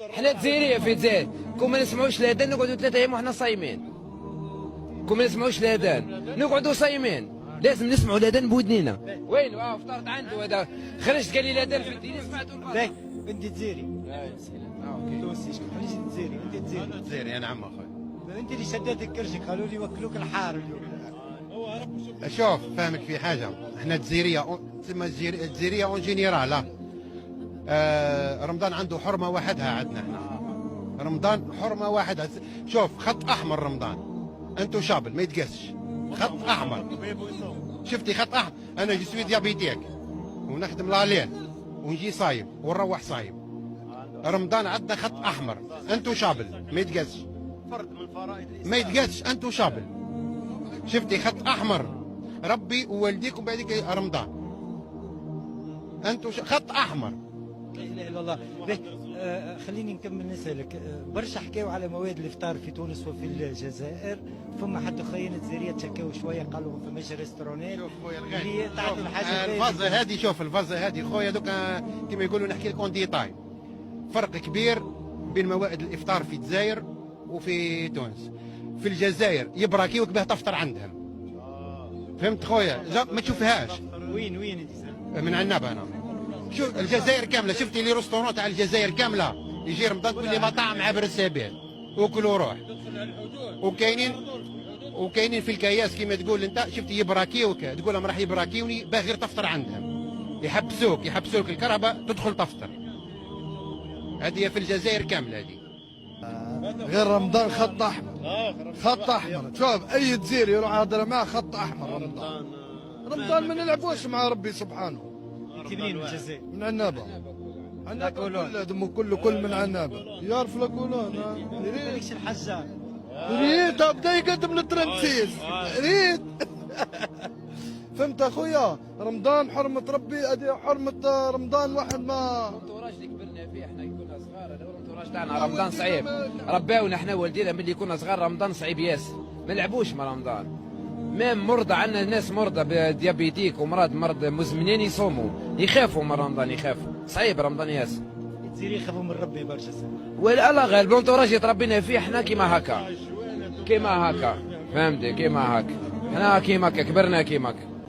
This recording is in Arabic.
حنا جزائريه في الجزائر، كون ما نسمعوش الاذان نقعدوا 3 ايام وحنا صايمين. كون ما نسمعوش الاذان نقعدوا صايمين، لازم نسمعوا الاذان بودنينا. وين فطرت عنده هذا، خرجت قال لي الاذان في الدين سمعته لا انت جزيري. تونسي شكون حليش جزيري؟ انت جزيري. انا جزيري انا عم اخوي. انت اللي شديت كرشك، قالوا لي وكلوك الحار اليوم. شوف فاهمك في حاجه، احنا الجزيريه تسمى الجزيريه اون جينيرال. رمضان عنده حرمه وحدها عندنا احنا. رمضان حرمه واحدها. شوف خط احمر رمضان، انتو شابل ما يتقاسش. خط احمر، شفتي خط احمر. انا جسوي ديابيتيك ونخدم لالين ونجي صايم ونروح صايم. رمضان عندنا خط احمر، انتو شابل ما يتقاسش. ما يتقاسش، انتو شابل. شفتي خط احمر، ربي ووالديكم بعدك رمضان. انتو خط احمر. لا اله الا الله. خليني نكمل نسالك. برشا حكاوا على مواد الافطار في تونس وفي الجزائر، فما حتى خينا الجزائريات تشكاو شويه، قالوا ما فماش ريستورونات اللي تعطوا الحاجه. الفازه هذه، شوف الفازه هذه خويا دوكا كما يقولوا نحكي لك اون ديتاي. فرق كبير بين موائد الافطار في الجزائر وفي تونس. في الجزائر يبراكيوك به تفطر عندهم. فهمت خويا؟ ما تشوفهاش. وين انت؟ من عنابه انا. شوف الجزائر كامله، شفتي لي ريستورون تاع الجزائر كامله يجي رمضان تقول لي مطاعم عبر السبيل وكل وروح. وكاينين في الكياس كما تقول انت، شفتي يبراكيوك تقول لهم راح يبراكيوني باه غير تفطر عندهم. يحبسوك الكهرباء تدخل تفطر. هذه في الجزائر كامله هذه. غير رمضان خط احمر. خط احمر. شوف اي جزيري يروح يهضر معاه خط احمر. رمضان ما نلعبوش مع ربي سبحانه. انت منين من الجزائر؟ من عنابه. عنابه كل من عنابه يعرف لاكولون. مالكش الحجار. ريت بدا يقدم الترنسيس. ريت فهمت اخويا؟ رمضان حرمه ربي، ادي حرمه رمضان. واحد ما الانتوراج اللي كبرنا فيه احنا كنا صغار، هذا هو الانتوراج تاعنا. رمضان صعيب، رباونا احنا والدينا ملي كنا صغار. رمضان صعيب ياسر، ما نلعبوش مع رمضان. مام مرضى عندنا ناس مرضى بديابيتيك مرض مزمنين يصوموا، يخافوا من رمضان، يخافوا. صعيب رمضان ياسر. الجزائري يخافوا من ربي برشا. ولا الله غالب الانتوراج تربينا فيه احنا كيما هكا. فهمتي كيما هكا، احنا كيما هكا كبرنا كيما هكا.